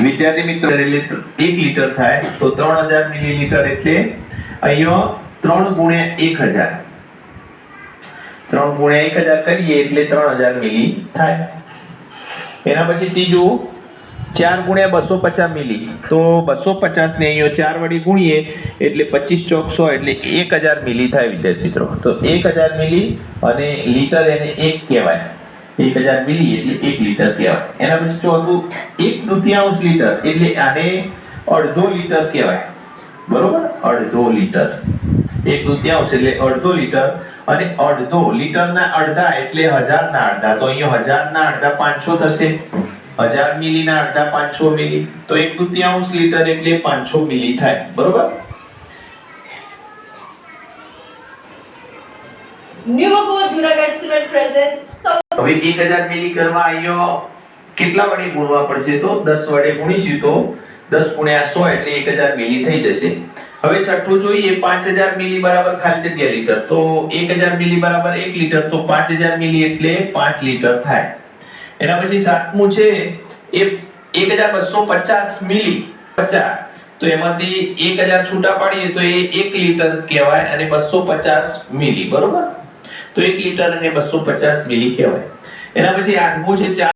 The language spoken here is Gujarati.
વિદ્યાર્થી મિત્રો 1 લીટર થાય તો 3000 મિલીલીટર એટલે અહીંયા 3 ગુણ્યા 1000 3 ગુણ્યા 1000 કરીએ એટલે 3000 મિલી થાય। એના પછી ત્રીજું 4 ગુણ્યા 250 મિલી તો 250 ને અહીંયા 4 વડે ગુણીએ એટલે 25 ચોક 100 એટલે 1000 મિલી થાય વિદ્યાર્થી મિત્રો। તો 1000 મિલી અને લીટર એને 1 કહેવાય, 1000 મિલી એટલે 1 લીટર કહેવાય। એના પછી ચોથું 1/2 લીટર એટલે આને અડધો લીટર કહેવાય, બરોબર, અડધો લીટર 1/2 એટલે અડધો લીટર અને અડધો લીટરના અડધા એટલે 1000 ના અડધા તો અહીંયા 1000 ના અડધા 500 થશે, 1000 મિલી ના અડધા 500 મિલી તો 1/2 લીટર એટલે 500 મિલી થાય, બરોબર। ન્યુમોકોર જુનાગઢ સ્ટુડન્ટ પ્રેઝન્ટ હવે 1000 મિલી કરવા અહીંયા કેટલા વડે ગુણવા પડશે તો 10 વડે ગુણીશું તો 10 ગુણ્યા 100 એટલે 1000 મિલી થઈ જશે। હવે છઠ્ઠું જોઈએ 5000 મિલી બરાબર ખાલી જગ્યા લીટર તો 1000 મિલી બરાબર 1 લીટર તો 5000 મિલી એટલે 5 લીટર થાય। એના પછી સાતમું છે એ 1250 મિલી 50 તો એમાંથી 1000 છૂટા પાડીએ તો એ 1 લીટર કહેવાય અને 250 મિલી, બરોબર, તો 1 લીટર અને 250 મિલી કહેવાય। એના પછી આઠમું છે